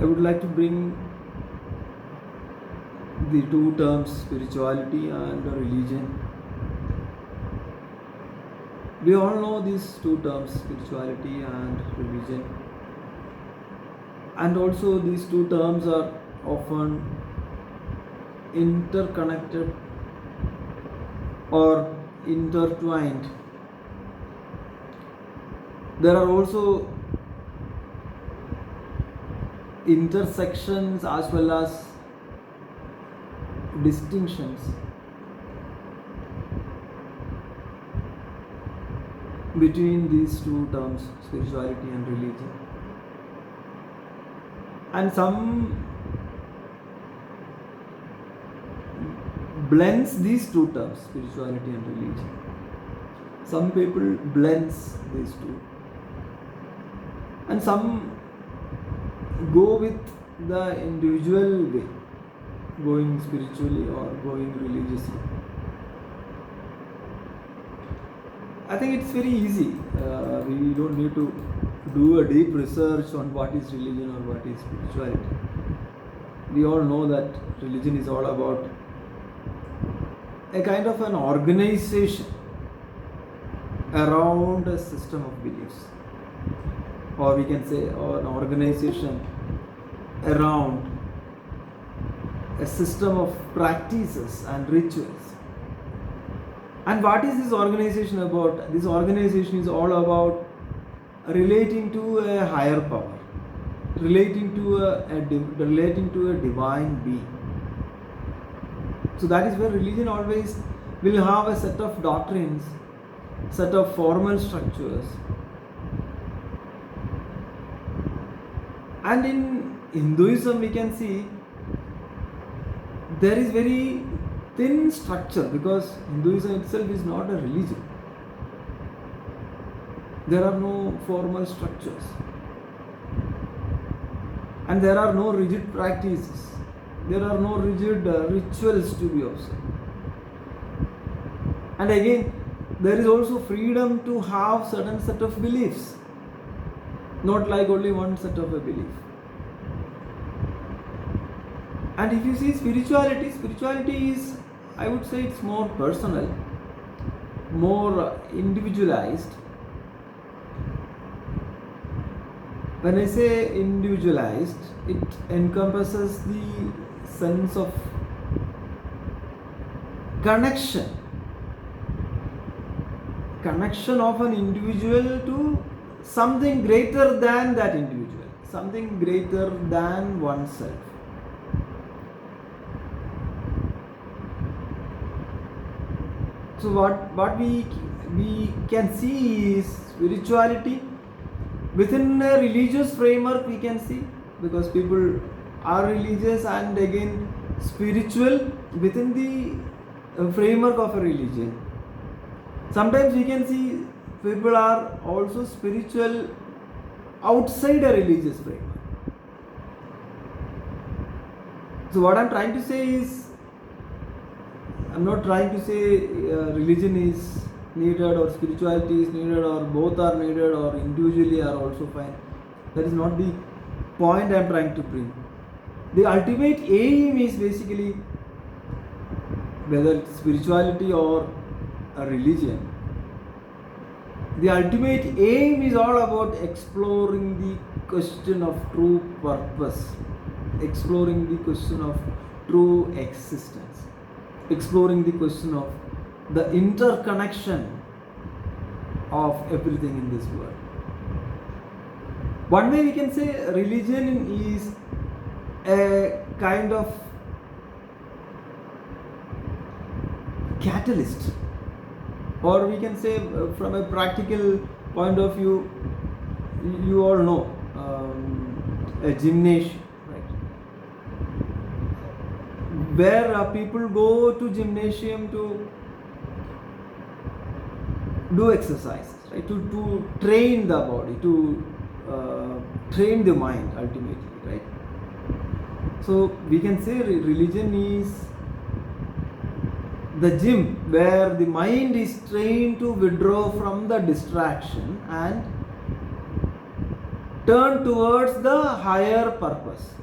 I would like to bring the two terms spirituality and religion. We all know these two terms, spirituality and religion. And also these two terms are often interconnected or intertwined. There are also intersections as well as distinctions between these two terms, spirituality and religion. And some blends these two terms, spirituality and religion. Some people blends these two. And some go with the individual way, going spiritually or going religiously. I think it's very easy. We don't need to do a deep research on what is religion or what is spirituality. We all know that religion is all about a kind of an organization around a system of beliefs, or we can say an organization around a system of practices and rituals. And what is this organization about? This organization is all about relating to a higher power, relating to a divine being. So that is where religion always will have a set of doctrines, set of formal structures. And in Hinduism we can see there is very thin structure, because Hinduism itself is not a religion. There are no formal structures and there are no rigid practices. There are no rigid rituals to be observed. And again, there is also freedom to have certain set of beliefs, not like only one set of a belief. And if you see spirituality is, I would say, it's more personal, more individualized. When I say individualized, it encompasses the sense of connection of an individual to something greater than that individual, something greater than oneself. So what we can see is spirituality within a religious framework, we can see, because people are religious, and again spiritual within the framework of a religion. Sometimes we can see people are also spiritual outside a religious framework. So what I'm trying to say is, I'm not trying to say religion is needed or spirituality is needed or both are needed or individually are also fine. That is not the point I'm trying to bring. The ultimate aim is basically, whether it's spirituality or a religion, the ultimate aim is all about exploring the question of true purpose, exploring the question of true existence, exploring the question of the interconnection of everything in this world. One way we can say religion is a kind of catalyst, or we can say from a practical point of view, you all know a gymnasium, right, where people go to gymnasium to do exercises, right, to train the body, to train the mind ultimately, right. So we can say religion is the gym where the mind is trained to withdraw from the distraction and turn towards the higher purpose.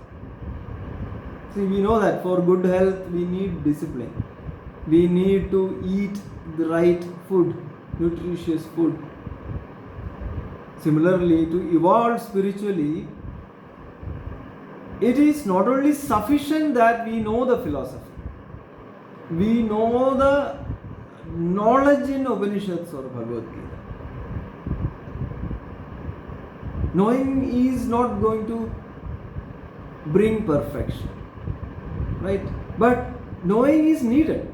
See, we know that for good health we need discipline. We need to eat the right food, nutritious food. Similarly, to evolve spiritually, it is not only sufficient that we know the philosophy. We know the knowledge in Upanishads or Bhagavad Gita. Knowing is not going to bring perfection, right? But knowing is needed.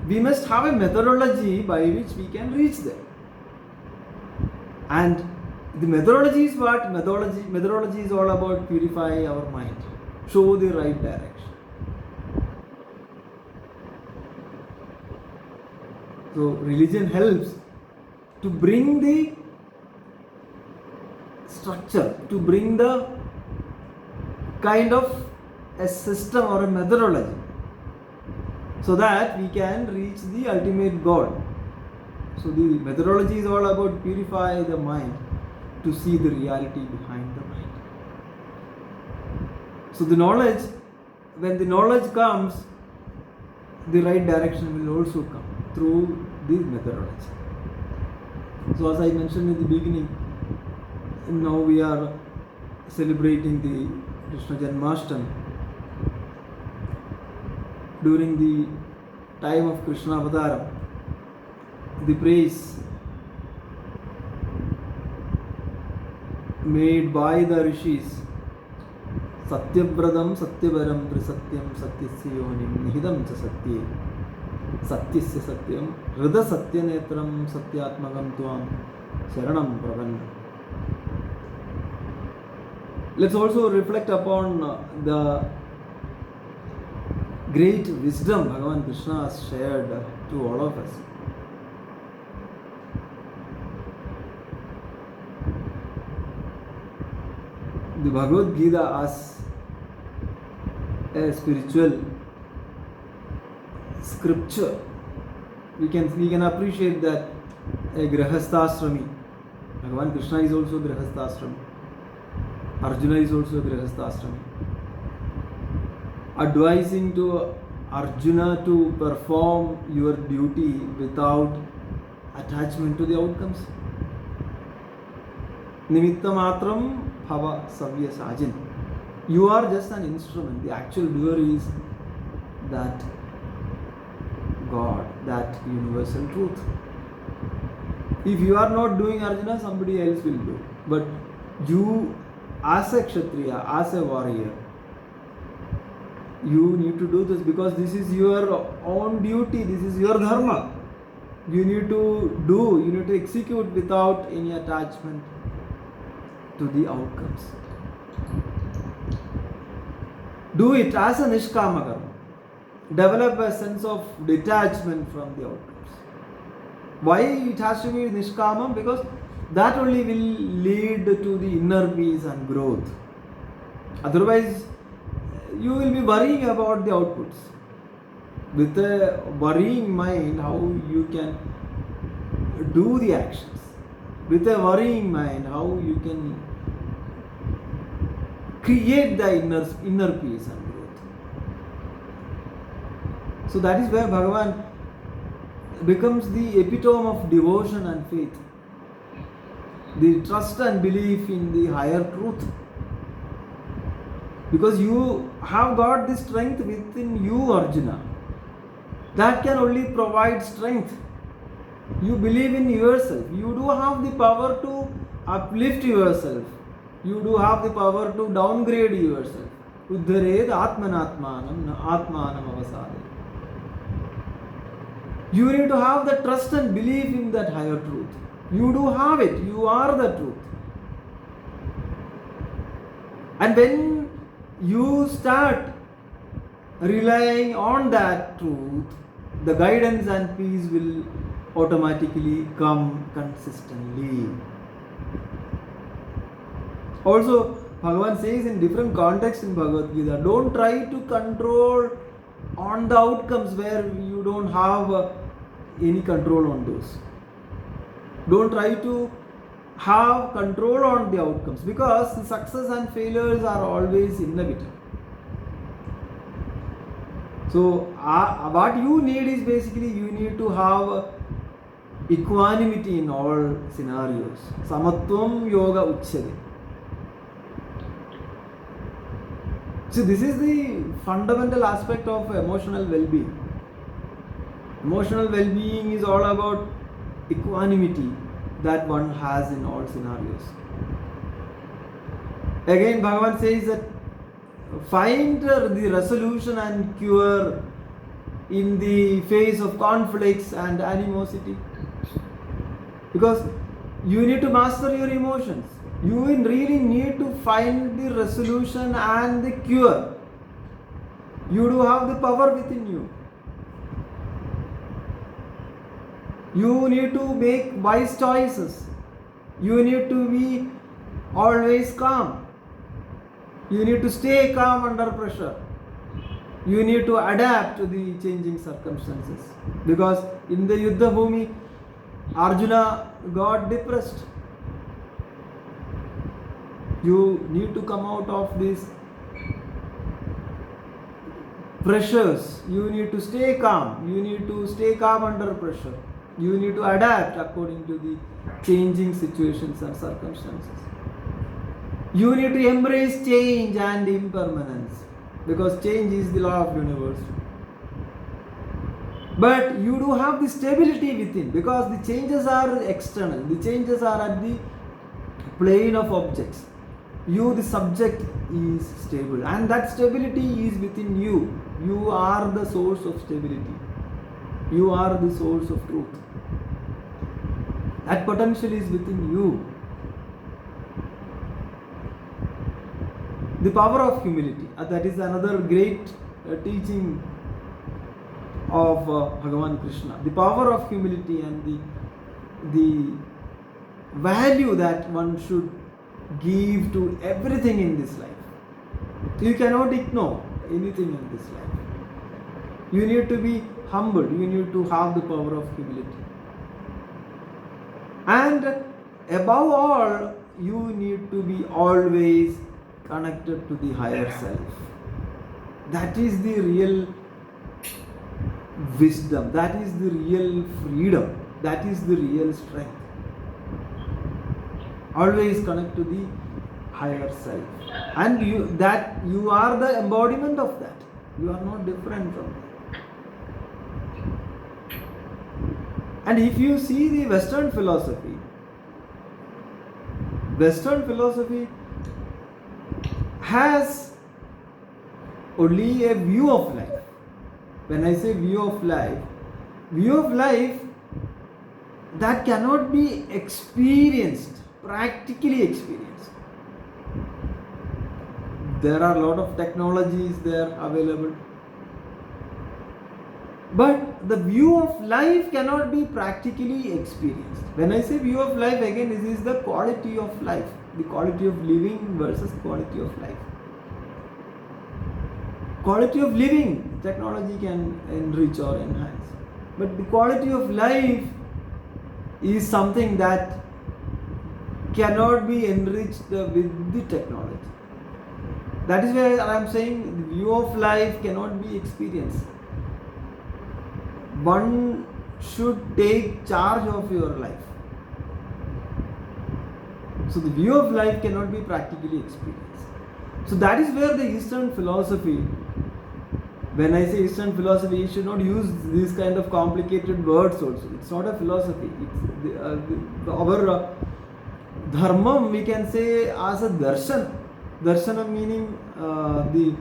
We must have a methodology by which we can reach there. And the methodology is what? Methodology is all about purify our mind, show the right direction. So religion helps to bring the structure, to bring the kind of a system or a methodology, so that we can reach the ultimate goal. So the methodology is all about purify the mind to see the reality behind the mind. So the knowledge, when the knowledge comes, the right direction will also come through the methodology. So as I mentioned in the beginning, now we are celebrating the Krishna Janmashtami. During the time of Krishna Avataram, the praise made by the rishis, Satyabradam Satyabaram Trisatyam Satyasya Yonim Nihidam Cha Satye Satyasya Satyam Hrida Satyanetram Satyatmagam Tuam Sharanam Pravanna. Let's also reflect upon the great wisdom Bhagavan Krishna has shared to all of us. The Bhagavad Gita as a spiritual scripture, we can appreciate that a Grihastha-ashrami, Bhagavan Krishna is also Grihastha-ashrami, Arjuna is also Grihastha-ashrami, advising to Arjuna to perform your duty without attachment to the outcomes. Nimitta matram bhava savya sajin. You are just an instrument. The actual doer is that God, that universal truth. If you are not doing Arjuna, somebody else will do. But you, as a Kshatriya, as a warrior, you need to do this because this is your own duty, this is your dharma. You need to do, you need to execute without any attachment to the outcomes. Do it as a nishkama karma. Develop a sense of detachment from the outcomes. Why it has to be nishkama? Because that only will lead to the inner peace and growth. Otherwise, you will be worrying about the outputs. With a worrying mind, how you can do the actions. With a worrying mind, how you can create the inner peace and growth. So that is where Bhagavan becomes the epitome of devotion and faith. The trust and belief in the higher truth. Because you have got the strength within you, Arjuna. That can only provide strength. You believe in yourself. You do have the power to uplift yourself. You do have the power to downgrade yourself. Uddhared atmanatmanam atmanam avasade. You need to have the trust and belief in that higher truth. You do have it. You are the truth. And when you start relying on that truth, the guidance and peace will automatically come consistently. Also, Bhagavan says in different contexts in Bhagavad Gita, don't try to control on the outcomes where you don't have any control on those. Don't try to have control on the outcomes, because the success and failures are always inevitable. So what you need is basically you need to have equanimity in all scenarios. Samatvam yoga uchyate. So this is the fundamental aspect of emotional well-being. Emotional well-being is all about equanimity that one has in all scenarios. Again, Bhagavan says that find the resolution and cure in the face of conflicts and animosity. Because you need to master your emotions. You really need to find the resolution and the cure. You do have the power within you. You need to make wise choices. You need to be always calm. You need to stay calm under pressure. You need to adapt to the changing circumstances. Because in the Yuddha Bhumi, Arjuna got depressed. You need to come out of these pressures. You need to stay calm. You need to stay calm under pressure. You need to adapt according to the changing situations and circumstances. You need to embrace change and impermanence, because change is the law of the universe. But you do have the stability within, because the changes are external. The changes are at the plane of objects. You, the subject, is stable, and that stability is within you. You are the source of stability. You are the source of truth. That potential is within you. The power of humility, that is another great teaching of Bhagavan Krishna. The power of humility and the value that one should give to everything in this life. You cannot ignore anything in this life. You need to be humble. You need to have the power of humility. And above all, you need to be always connected to the higher self. That is the real wisdom. That is the real freedom. That is the real strength. Always connect to the higher self. And you are the embodiment of that. You are not different from that. And if you see the Western philosophy has only a view of life. When I say view of life that cannot be experienced, practically experienced. There are a lot of technologies there available. But the view of life cannot be practically experienced. When I say view of life, again, this is the quality of life. The quality of living versus quality of life. Quality of living, technology can enrich or enhance. But the quality of life is something that cannot be enriched with the technology. That is where I am saying the view of life cannot be experienced. One should take charge of your life. So the view of life cannot be practically experienced. So that is where the Eastern philosophy, when I say Eastern philosophy, you should not use these kind of complicated words also. It's not a philosophy. It's our dharma, we can say, as a darshan. Darshana meaning the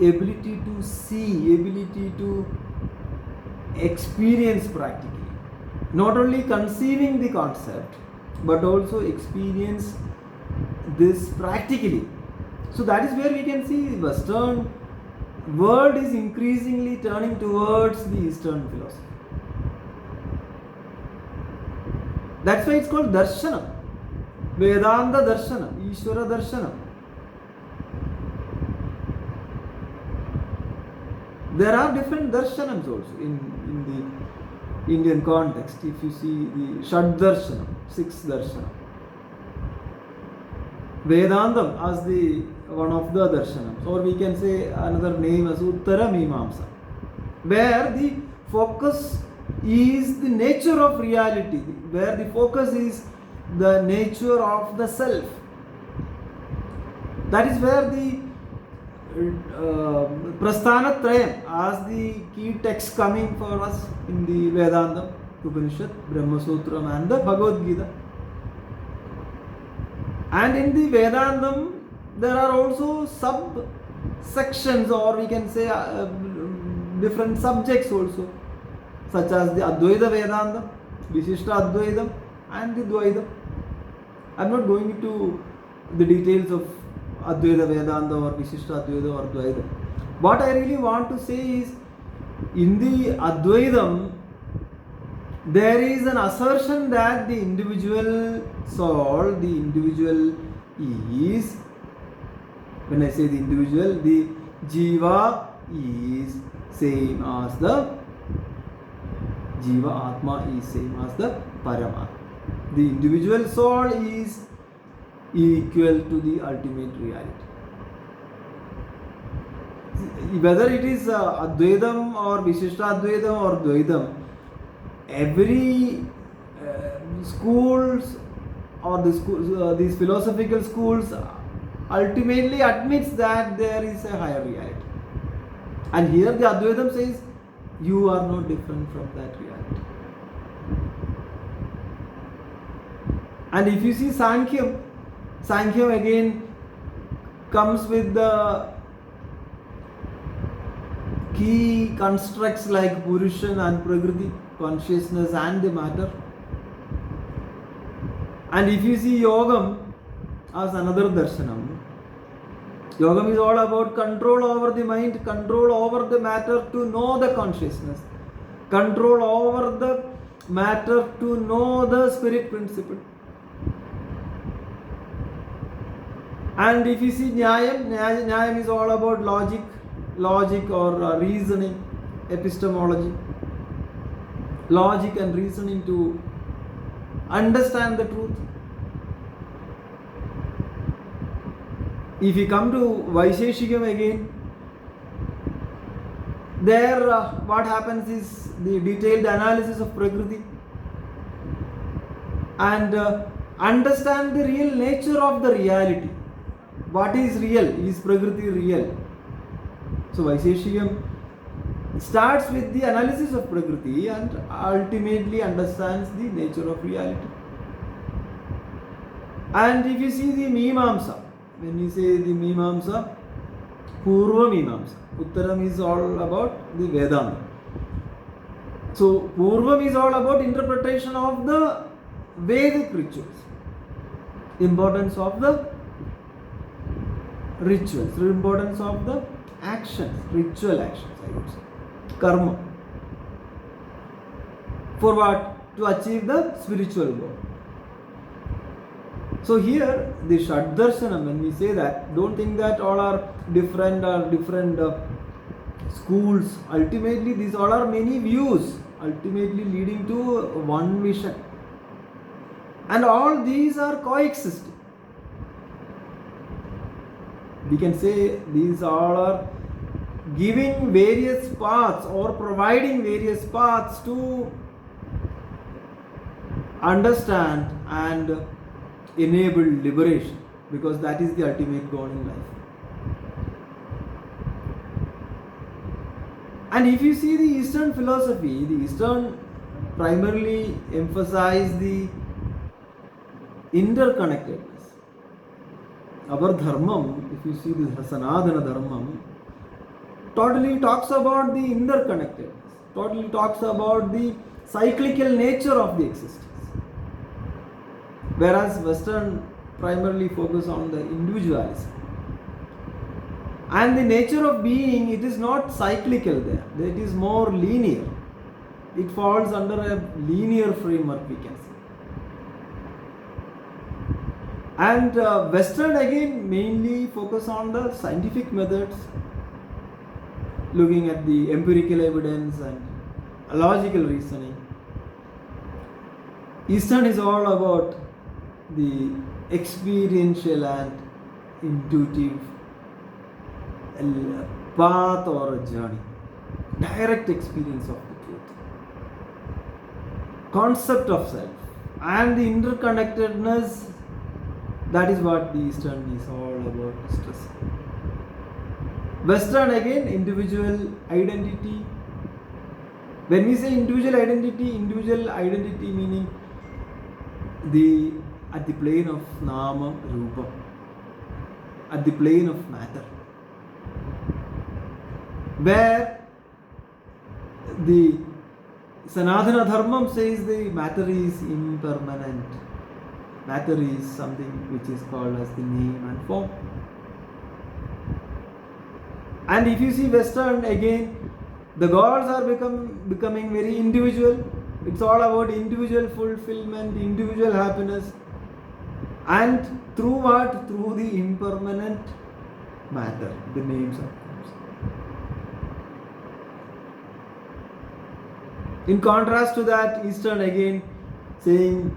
ability to see, ability to experience practically. Not only conceiving the concept, but also experience this practically. So that is where we can see the Western world is increasingly turning towards the Eastern philosophy. That's why it's called Darshana. Vedanta Darshana, Ishvara Darshana. There are different darshanams also in the Indian context. If you see the Shad Darshana, 6 Darshana, Vedantam as the one of the darshanams, or we can say another name as Uttara Mimamsa, where the focus is the nature of reality, where the focus is the nature of the self. That is where the Prasthanatrayam as the key text coming for us in the Vedanta, Upanishad, Brahma Sutram and the Bhagavad Gita. And in the Vedantam, there are also sub-sections, or we can say different subjects also, such as the Advaita Vedanta, Vishishta Advaitam and the Dvaitam. I am not going into the details of Advaita Vedanta or Vishishta Advaita or Dvaitam. What I really want to say is, in the Advaitam, there is an assertion that the individual soul, the individual is, when I say the individual, the Jiva is same as the Jiva, Atma is same as the Paramatma. The individual soul is equal to the ultimate reality. Whether it is Advaitam or Vishishta Advaitam or Dvaitam, every schools or the schools, these philosophical schools ultimately admits that there is a higher reality. And here the Advaitam says, you are no different from that reality. And if you see Sankhya again comes with the key constructs like Purushan and Prakriti, consciousness and the matter. And if you see Yogam as another darshanam, Yogam is all about control over the mind, control over the matter to know the consciousness, control over the matter to know the spirit principle. And if you see Nyayam is all about logic or reasoning, epistemology, logic and reasoning to understand the truth. If you come to Vaisheshikam again, there what happens is the detailed analysis of Prakriti and understand the real nature of the reality. What is real? Is Prakriti real? So Vaisheshikam starts with the analysis of Prakriti and ultimately understands the nature of reality. And if you see the Mimamsa, when you say the Mimamsa, Purva Mimamsa, Uttaram is all about the Vedanta. So Purvam is all about interpretation of the Vedic rituals, importance of the rituals, importance of the actions, ritual actions, I would say, karma. For what? To achieve the spiritual goal. So here, the Shaddarshanam, when we say that, don't think that all are different schools. Ultimately, these all are many views, ultimately leading to one vision. And all these are coexisting. We can say these all are giving various paths or providing various paths to understand and enable liberation, because that is the ultimate goal in life. And if you see the Eastern philosophy, the Eastern primarily emphasize the interconnectedness. Our dharmam, if you see the Sanadana dharmam, totally talks about the interconnectedness, totally talks about the cyclical nature of the existence. Whereas Western primarily focus on the individualism. And the nature of being, it is not cyclical there, it is more linear. It falls under a linear framework, we can say. And Western again mainly focus on the scientific methods, looking at the empirical evidence and logical reasoning. Eastern is all about the experiential and intuitive path or a journey, direct experience of the truth, concept of self, and the interconnectedness. That is what the Eastern is all about stressing. Western again, individual identity. When we say individual identity meaning the at the plane of Nama Rupa, at the plane of matter, where the Sanatana Dharmam says the matter is impermanent. Matter is something which is called as the name and form. And if you see Western again, the gods are becoming very individual. It's all about individual fulfillment, individual happiness. And through what? Through the impermanent matter, the names of forms. In contrast to that, Eastern again saying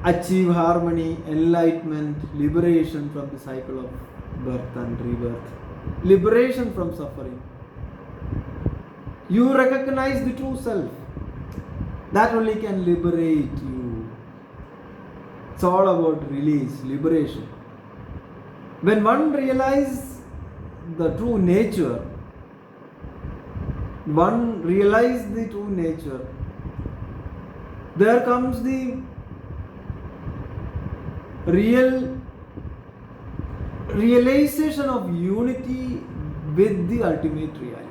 achieve harmony, enlightenment, liberation from the cycle of birth and rebirth, liberation from suffering. You recognize the true self. That only can liberate you. It's all about release, liberation. When one realizes the true nature, there comes the realization of unity with the ultimate reality.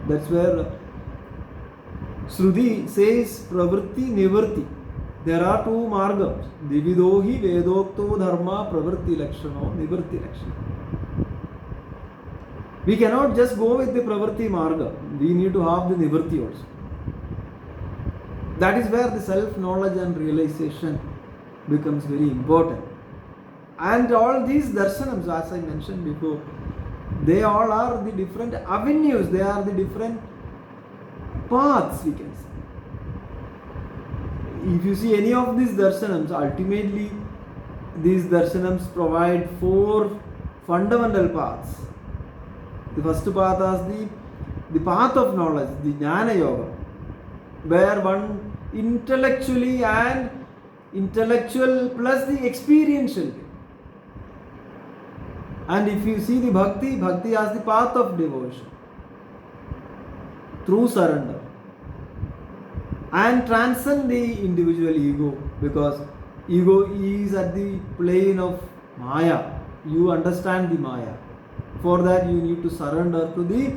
That's where Shruti says pravritti nivritti. There are two margams. Dividohi vedokto dharma pravritti lakshano nivritti lakshano. We cannot just go with the pravritti marga. We need to have the nivritti also. That is where the self-knowledge and realization becomes very important. And all these darshanams, as I mentioned before, they all are the different avenues, they are the different paths, we can say. If you see any of these darshanams, ultimately these darshanams provide four fundamental paths. The first path is the path of knowledge, the Jnana Yoga, where one intellectual plus the experiential. And if you see the bhakti as the path of devotion through surrender and transcend the individual ego, because ego is at the plane of Maya. You understand the Maya. For that you need to surrender to the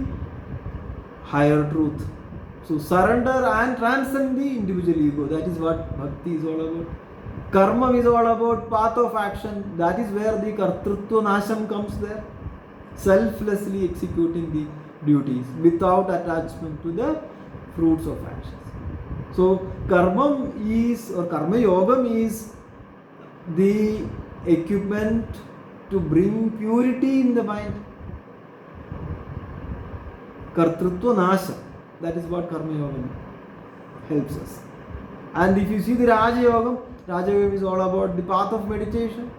higher truth. So surrender and transcend the individual ego. That is what bhakti is all about. Karma is all about path of action. That is where the kartrutva nasham comes there. Selflessly executing the duties without attachment to the fruits of actions. So karma yogam is the equipment to bring purity in the mind. Kartrutva nasham. That is what karma yogam helps us. And if you see the Raja Yogam is all about the path of meditation,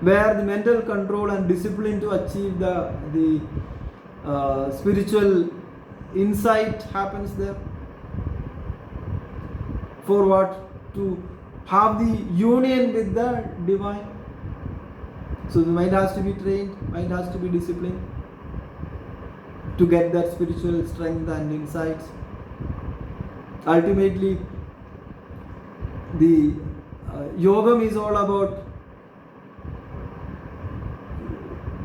where the mental control and discipline to achieve the spiritual insight happens there. For what? To have the union with the divine. So the mind has to be trained, mind has to be disciplined to get that spiritual strength and insights. Ultimately, the yogam is all about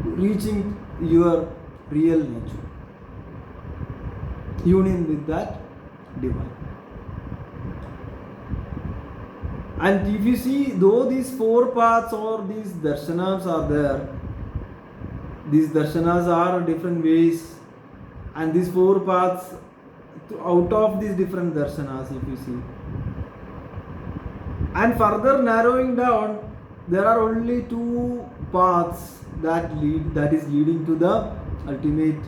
reaching your real nature, union with that divine. And if you see, though these four paths or these darshanas are there, these darshanas are different ways, and these four paths out of these different darshanas, if you see, and further narrowing down, there are only two paths that is leading to the ultimate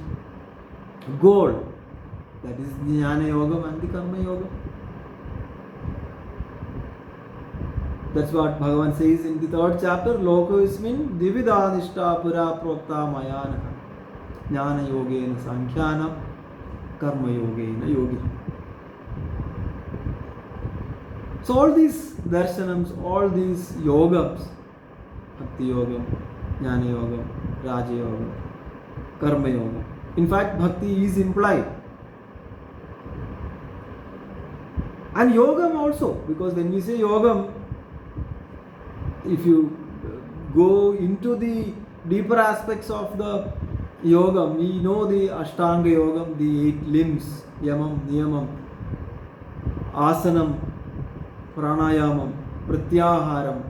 goal, that is the Jnana Yogam and the Karma Yogam. That's what Bhagavan says in the 3rd chapter. Lokosmin dividha nishta pura prokta mayana jnana yogena sankhyanam karma yogena yogi. So all these darshanams, all these yogams, bhakti yogam, jnana yogam, raja yogam, karma yogam. In fact, bhakti is implied. And yogam also, because when we say yogam, if you go into the deeper aspects of the yogam, we know the Ashtanga yogam, the 8 limbs, yamam, niyamam, asanam, pranayamam, pratyaharam,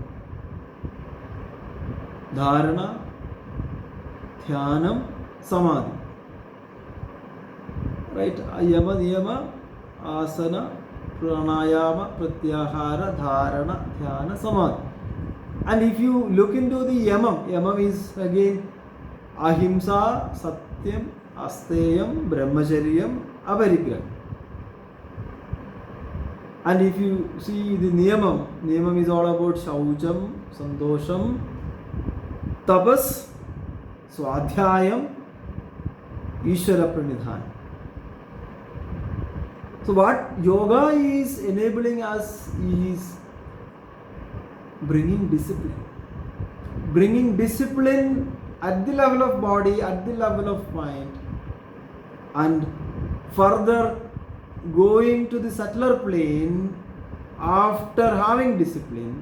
dharana, dhyanam, samadhi. Right? Yama, niyama, asana, pranayama, pratyahara, dharana, dhyana, samadhi. And if you look into the yamam is again ahimsa, satyam, asteyam, brahmacharyam, aparigraha. And if you see the niyamam is all about shaucham, santosham, tapas, swadhyayam, ishvara pranidhana. So what yoga is enabling us is bringing discipline at the level of body, at the level of mind, and further going to the subtler plane after having discipline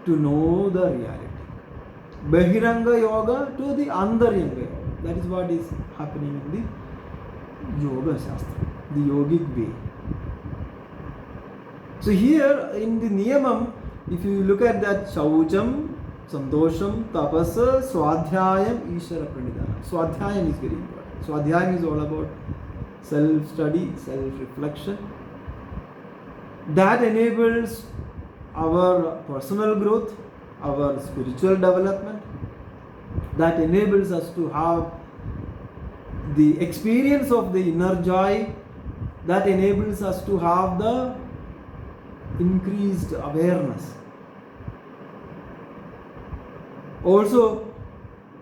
to know the reality. Bahiranga yoga to the Antaryanga yoga. That is what is happening in the Yoga Shastra, the yogic way. So here in the Niyamam, if you look at that Shaucham, Santosham, Tapasa, Swadhyayam, Ishvara Pranidhana. Swadhyayam is very important. Swadhyayam is all about self-study, self-reflection. That enables our personal growth, our spiritual development. That enables us to have the experience of the inner joy. That enables us to have the increased awareness. Also,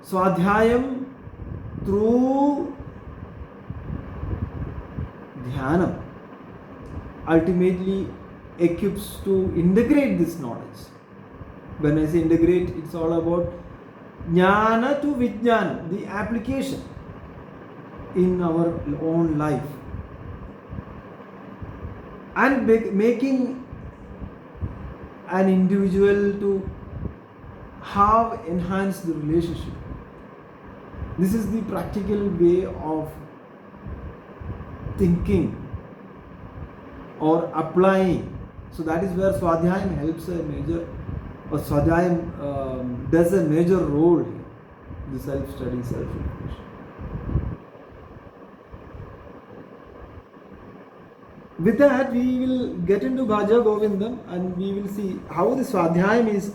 Swadhyayam through Dhyanam ultimately equips to integrate this knowledge. When I say integrate, it's all about Jnana to Vijnana, the application in our own life. And making an individual to have enhanced the relationship. This is the practical way of thinking or applying. So that is where Swadhyayam helps a major, or Swadhyayam does a major role here, the self-study, self-reflection. With that, we will get into Bhajagovindam and we will see how the Swadhyayam is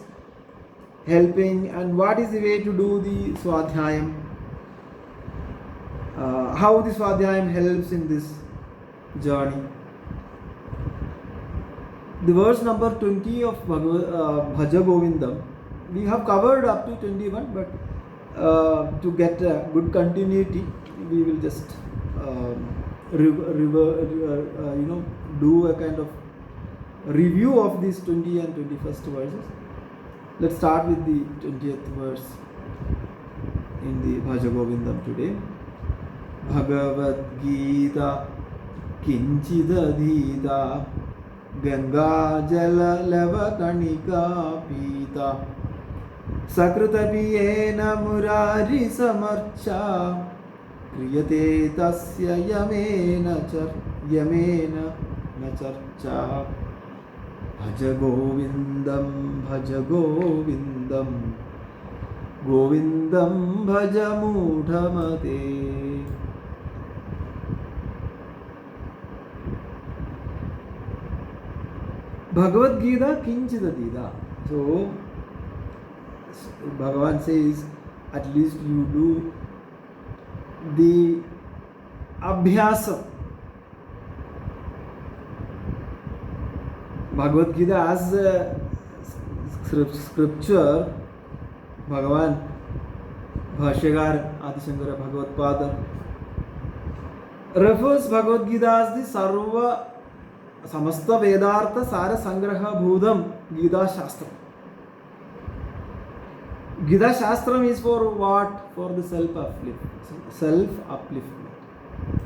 helping and what is the way to do the Swadhyayam, how the Swadhyayam helps in this journey. The verse number 20 of Bhajagovindam, we have covered up to 21, but to get a good continuity, we will just do a kind of review of these 20 and 21st verses. Let's start with the 20th verse in the Bhajagovindam today. Bhagavad Gita Kinchidadhita Ganga Jala Lava Kanika Pita Sakrutabiyena Murari Samarcha Kriyate Tasya Yamena Nacharcha Bhajagovindam Bhajagovindam Govindam Bhajamudhamate. Bhagavad Gita Kinchidadhita. So Bhagavan says, at least you do the abhyasa. Bhagavad Gita as scripture, Bhagavan, Bhashyagar, Adishankara Bhagavad refers Bhagavad Gita as the Sarva Samasta Vedartha Sara Sangraha Bhudam Gita Shastra. Gita Shastram is for what? For the self-upliftment,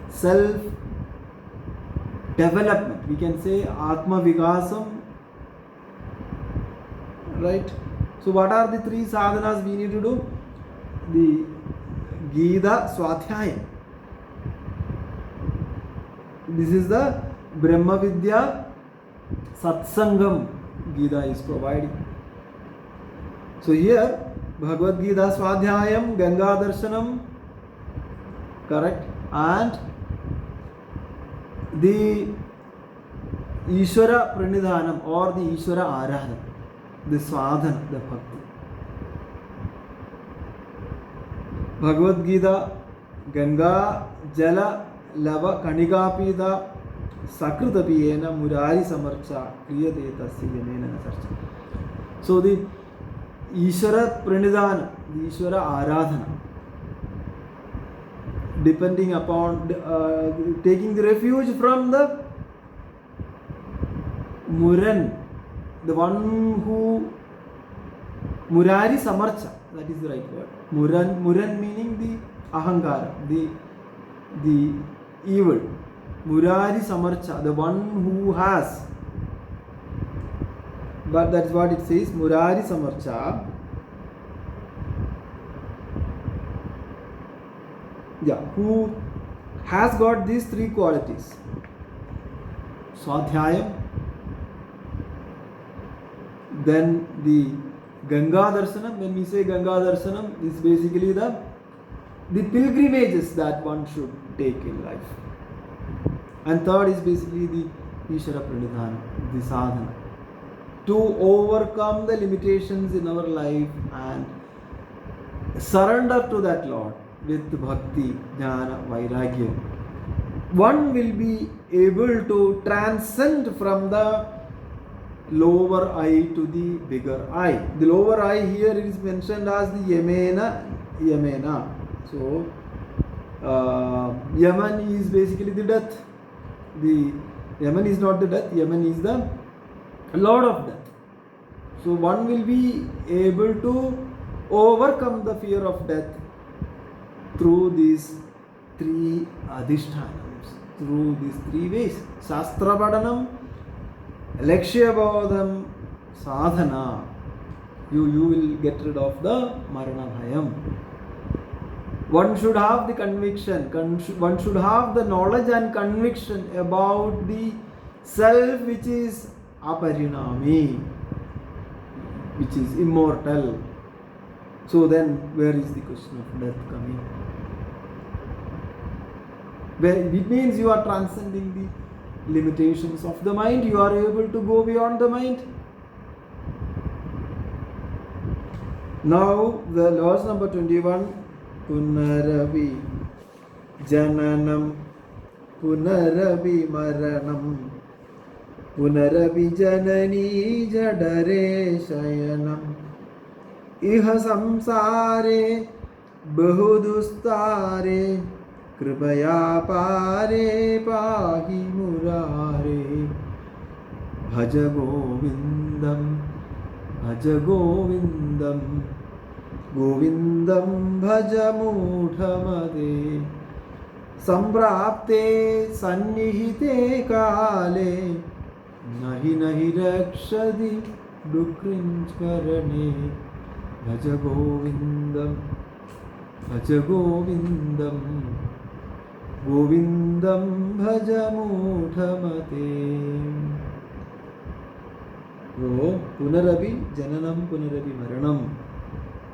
self-development. We can say Atma Vikasam, right? So what are the three sadhanas we need to do? The Gita Swadhyaya. This is the Brahma Vidya Satsangam Gita is providing. So here Bhagavad Gita Swadhyayam, Ganga Darshanam, correct, and the Ishvara Pranidhanam or the Ishvara Aradhana, the Sadhana, the Bhakti. Bhagavad Gita, Ganga Jala Lava Kanikapida Sakritapiyena Murari Samarcha Kriyate Tasya Yamena Sarcha. So the Ishvara Pranidhana, the Ishvara Aradhana, depending upon taking the refuge from the Muran, the one who Murari Samarcha, that is the right word. Muran meaning the Ahankara, the evil. Murari Samarcha, the one who has. But that is what it says, Murari Samarcha. Yeah, who has got these three qualities. Swadhyayam, then the Ganga Darshanam. When we say Ganga Darshanam, this is basically the pilgrimages that one should take in life. And third is basically the Ishvara Pranidhana, the sadhana, to overcome the limitations in our life and surrender to that Lord with bhakti, jnana, vairagya. One will be able to transcend from the lower eye to the bigger eye. The lower eye here is mentioned as the Yamena. So, Yaman is basically the death. The Yaman is not the death, Yaman is the Lord of death. So, one will be able to overcome the fear of death through these three adhishthanams, through these three ways. Shastra Padanam, Lakshya Bodham, Sadhana. You will get rid of the Marana Bhayam. One should have the conviction, one should have the knowledge and conviction about the self which is aparinami, which is immortal. So then, where is the question of death coming? It means you are transcending the limitations of the mind, you are able to go beyond the mind. Now, the verse number 21. Punaravi Jananam Punaravi Maranam Punaravi Janani Jadare Shayanam Iha Samsare Bahudustare Kripaya Pare Pahi Murare Bhajagovindam Bhajagovindam Govindam Bhajamudhamade Samprapte Sannihite Kale Nahi Nahi Rakshadi Dukrinchkarane Bhajagovindam Bhajagovindam Govindam Bhajamudhamade. So, Punarabi Jananam Punarabi Maranam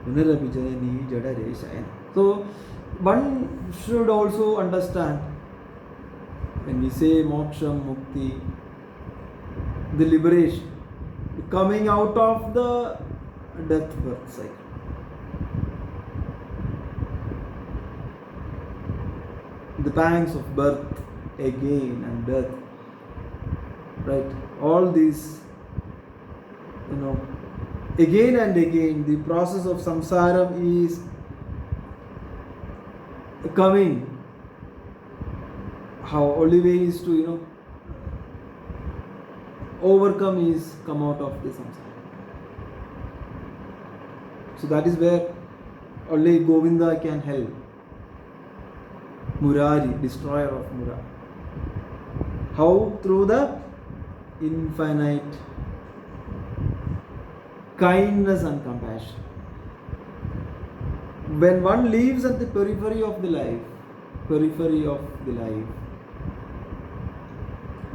Punarabi Janani Jadare Shayana. So, one should also understand when we say moksha, mukti, the liberation, the coming out of the death birth cycle. The pangs of birth again and death, right? All these, again and again the process of samsara is coming. How only way is to overcome is come out of the samsara. So that is where only Govinda can help. Murari, destroyer of Mura. How? Through the infinite kindness and compassion. When one lives at the periphery of the life,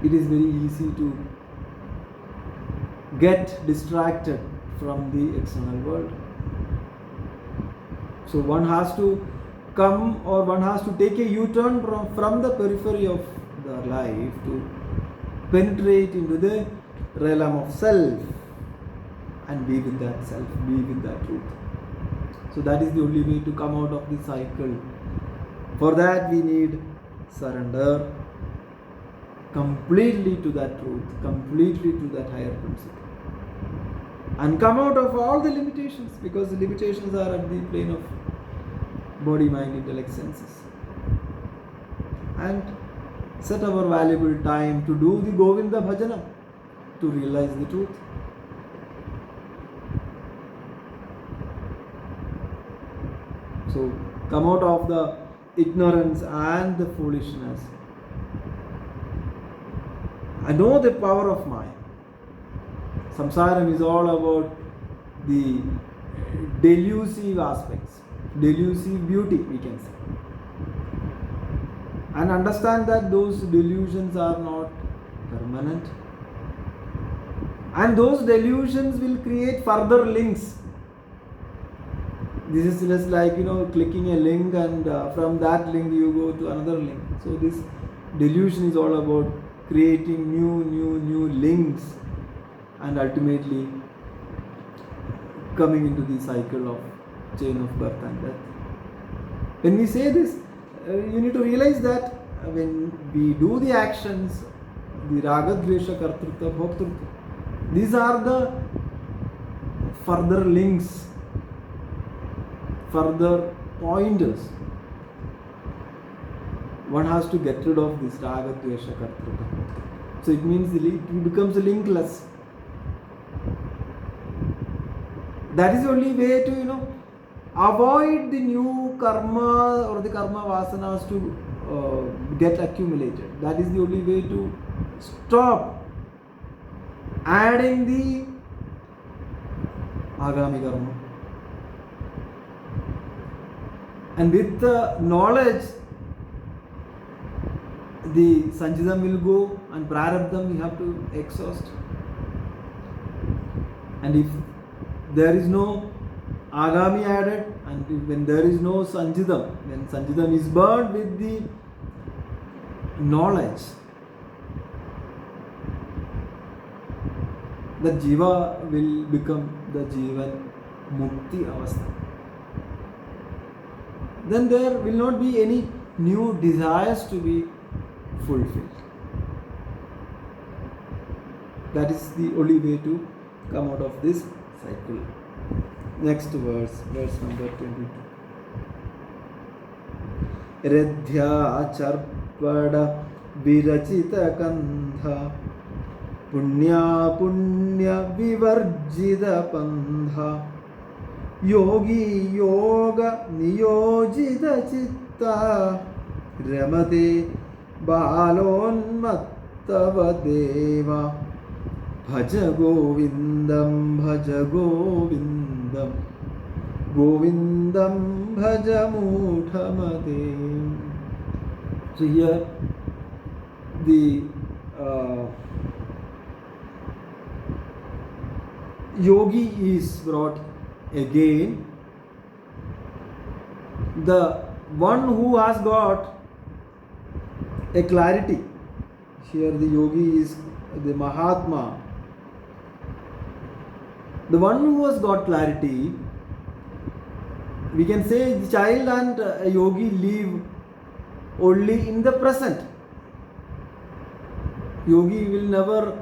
it is very easy to get distracted from the external world. So one has to come, or one has to take a U-turn from the periphery of the life to penetrate into the realm of self and be with that self, be with that truth. So that is the only way to come out of the cycle. For that we need surrender completely to that truth, completely to that higher principle, and come out of all the limitations, because the limitations are at the plane of body, mind, intellect, senses, and set our valuable time to do the Govinda Bhajana, to realize the truth. So come out of the ignorance and the foolishness. I know the power of mind. Samsara is all about the delusive aspects, delusive beauty, we can say. And understand that those delusions are not permanent. And those delusions will create further links. This is just like clicking a link, and from that link you go to another link. So this delusion is all about creating new links, and ultimately coming into the cycle of chain of birth and death. When we say this, you need to realize that when we do the actions, the raga, dvesha, kartrutva, bhoktrutva, these are the further links, further pointers. One has to get rid of this raga, dvesha, kartrutva. So it means it becomes linkless. That is the only way to avoid the new karma or the karma vasanas to get accumulated. That is the only way to stop adding the agami karma. And with the knowledge, the sanchidam will go, and prarabdham we have to exhaust. And if there is no agami added, and when there is no sanchidam, when sanchidam is burned with the knowledge, the jiva will become the jivan mukti avastha. Then there will not be any new desires to be fulfilled. That is the only way to come out of this cycle. Next verse number 22. Redhya charpada virachita kandha punya vivarjita pandha yogi yoga niyojita chitta ramate balonmattava deva Bhajagovindam, Bhajagovindam, Govindam Bhajamuthamate. So here the yogi is brought again. The one who has got a clarity. Here the yogi is the Mahatma. The one who has got clarity, we can say the child and a yogi live only in the present. Yogi will never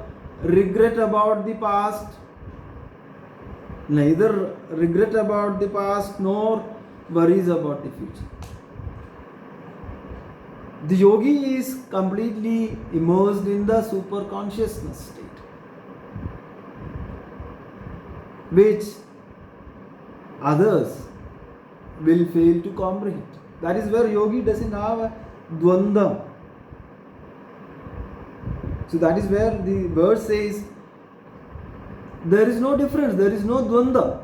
regret about the past, neither regret about the past nor worries about the future. The yogi is completely immersed in the super consciousness state, which others will fail to comprehend. That is where yogi doesn't have a dvandam. So that is where the verse says there is no difference, there is no dvanda.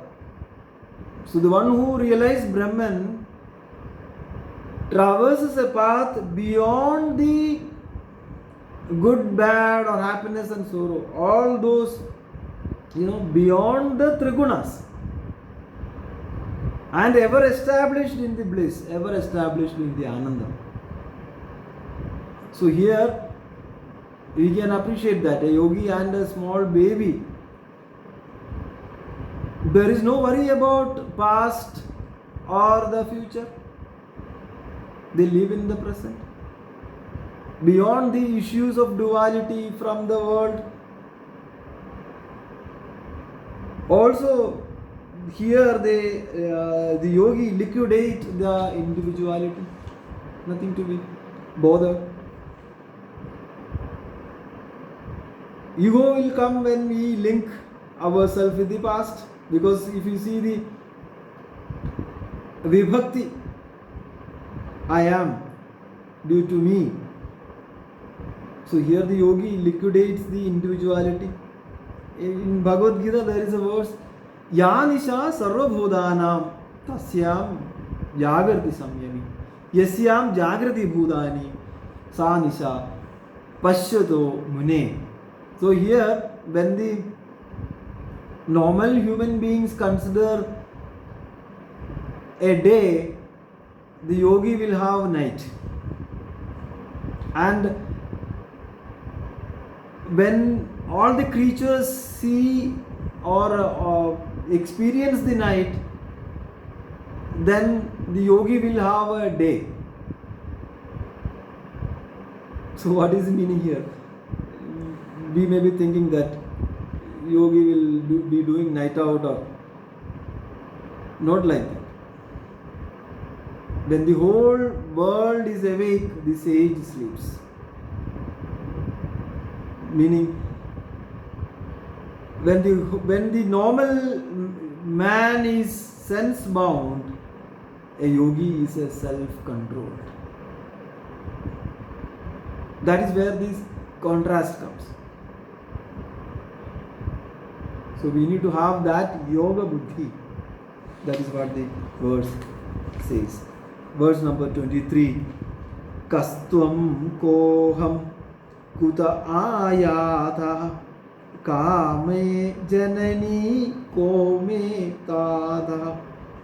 So the one who realizes Brahman traverses a path beyond the good, bad, or happiness and sorrow. All those, beyond the trigunas. And ever established in the bliss, ever established in the ananda. So here we can appreciate that a yogi and a small baby, there is no worry about past or the future. They live in the present. Beyond the issues of duality from the world. Also, here the yogi liquidate the individuality. Nothing to be bothered. Ego will come when we link ourselves with the past. Because if you see the vibhakti, I am due to me. So here the yogi liquidates the individuality. In Bhagavad Gita there is a verse, Ya nisha sarvabhudanam tasyam jagrati samyami yasyam jagrati bhudani sa nisha pashyato mune. So here when the normal human beings consider a day, the yogi will have night. And when all the creatures see or experience the night, then the yogi will have a day. So what is the meaning here? We may be thinking that yogi will be doing night out or not like that. When the whole world is awake, the sage sleeps. Meaning, when the normal man is sense bound, a yogi is a self-controlled. That is where this contrast comes. So we need to have that yoga buddhi. That is what the verse says. Verse number 23. Kastvam koham kuta ayatha kame janani kome tadha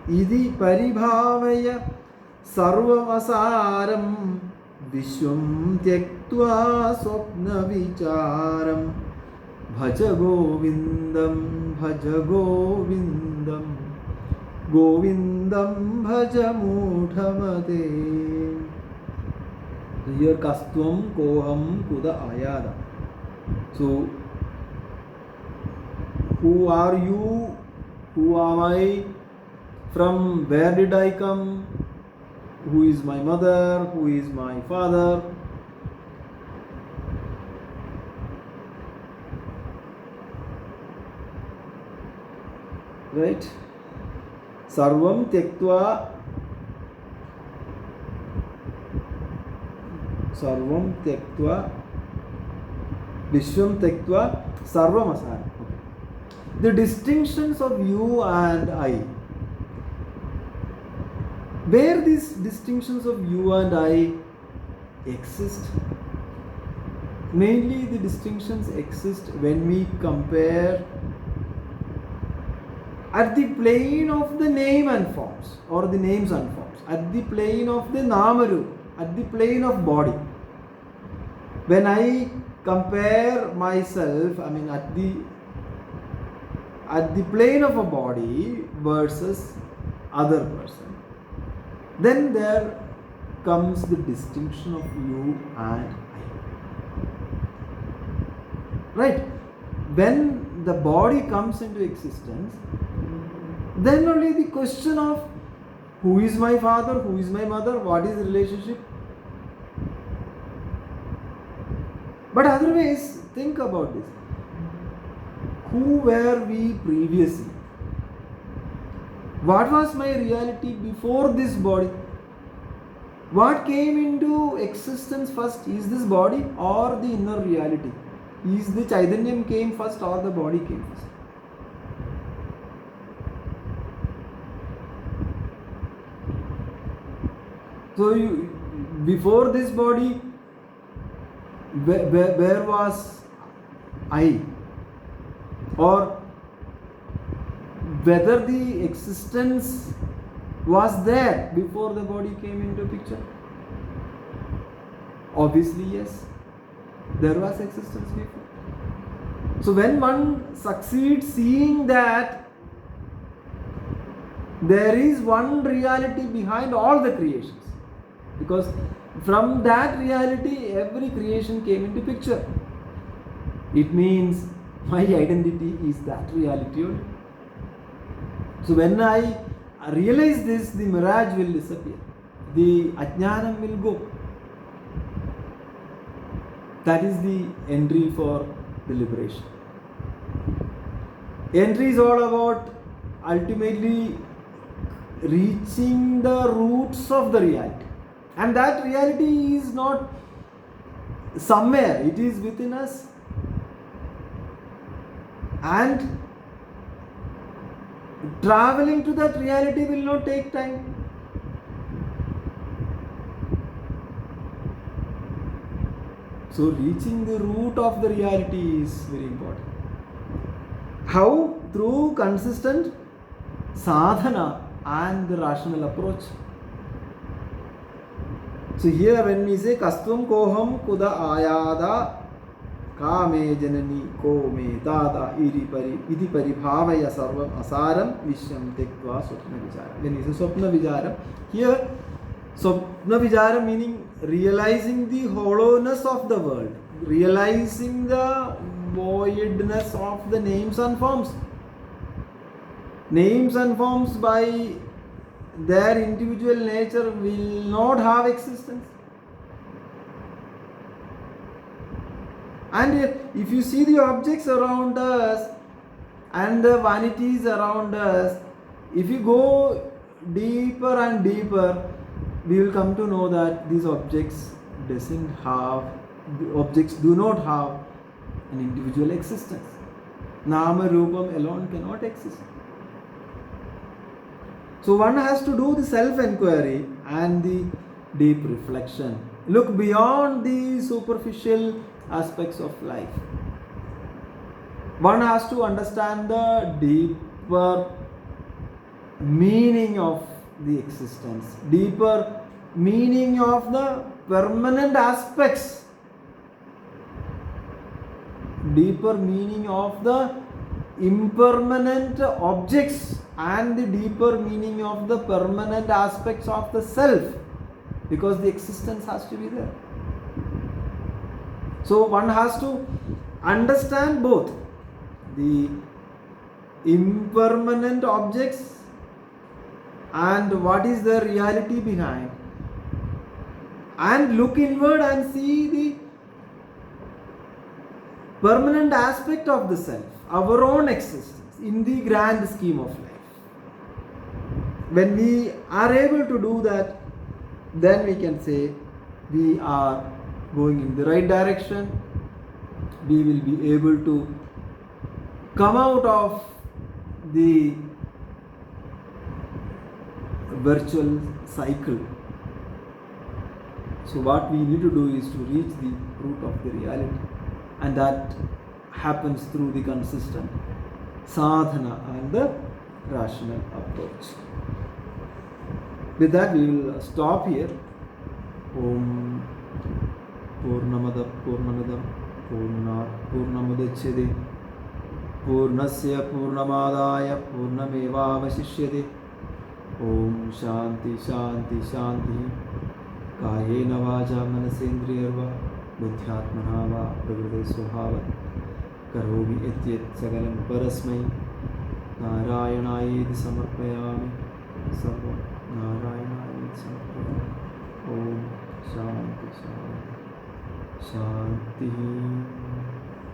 idi paribhavaya sarvamasaram vishwam tyaktva swapna vicharam Bhajagovindam, Bhajagovindam, Govindam Bhajamudhamate. Here Kastvam Koham Kuda Ayada. So, who are you? Who am I? From where did I come? Who is my mother? Who is my father? Right? Sarvam tyaktva Vishwam tyaktva sarvam asara. The distinctions of you and I. Where these distinctions of you and I exist? Mainly the distinctions exist when we compare at the plane of the name and forms, or the names and forms, at the plane of the namaru, at the plane of body. When I compare myself, at the plane of a body versus other person, then there comes the distinction of you and I. Right? When the body comes into existence, then only the question of who is my father, who is my mother, what is the relationship. But otherwise, think about this. Who were we previously? What was my reality before this body? What came into existence first? Is this body or the inner reality? Is the Chaitanyam came first or the body came first? So before this body, where was I? Or whether the existence was there before the body came into picture? Obviously yes, there was existence before. So when one succeeds seeing that there is one reality behind all the creations, because from that reality every creation came into picture, it means my identity is that reality only. So when I realize this, the mirage will disappear, the ajnanam will go. That is the entry for the liberation. Entry is all about ultimately reaching the roots of the reality, and that reality is not somewhere, it is within us. And traveling to that reality will not take time. So reaching the root of the reality is very important. How? Through consistent sadhana and the rational approach. So here when we say Kastvam koham kuda ayada kame janani ko me tata iti paribhavaya sarvam asaram vishyam tektva swapna vicharam. When we say swapna vicharam, here swapna vicharam meaning realizing the hollowness of the world, realizing the voidness of the names and forms. Names and forms by their individual nature will not have existence. And if you see the objects around us and the vanities around us, if you go deeper and deeper, we will come to know that these objects do not have an individual existence. Nama Rupam alone cannot exist. So one has to do the self-enquiry and the deep reflection. Look beyond the superficial aspects of life. One has to understand the deeper meaning of the existence, deeper meaning of the permanent aspects, deeper meaning of the impermanent objects, and the deeper meaning of the permanent aspects of the self, because the existence has to be there. So one has to understand both the impermanent objects and what is the reality behind, and look inward and see the permanent aspect of the self, our own existence in the grand scheme of life. When we are able to do that, then we can say we are going in the right direction. We will be able to come out of the virtual cycle. So what we need to do is to reach the root of the reality, and that happens through the consistent sadhana and the rational approach. With that, we will stop here. Om Purnamada Purnamidam Purnamudachyate Purnasya Purnamadaya Purnamevavashishyate. Om Shanti Shanti Shanti. Kayena Vacha Manasendriyarva Buddhyatmana va Prakriti Swabhavat Karomi Ityat Sagalam Parasmai നാരായണായേതി സമർപ്പയാമി. സർവം നാരായണായേതി സമർപ്പയാമി. ഓം ശാന്തി ശാന്തി ശാന്തി.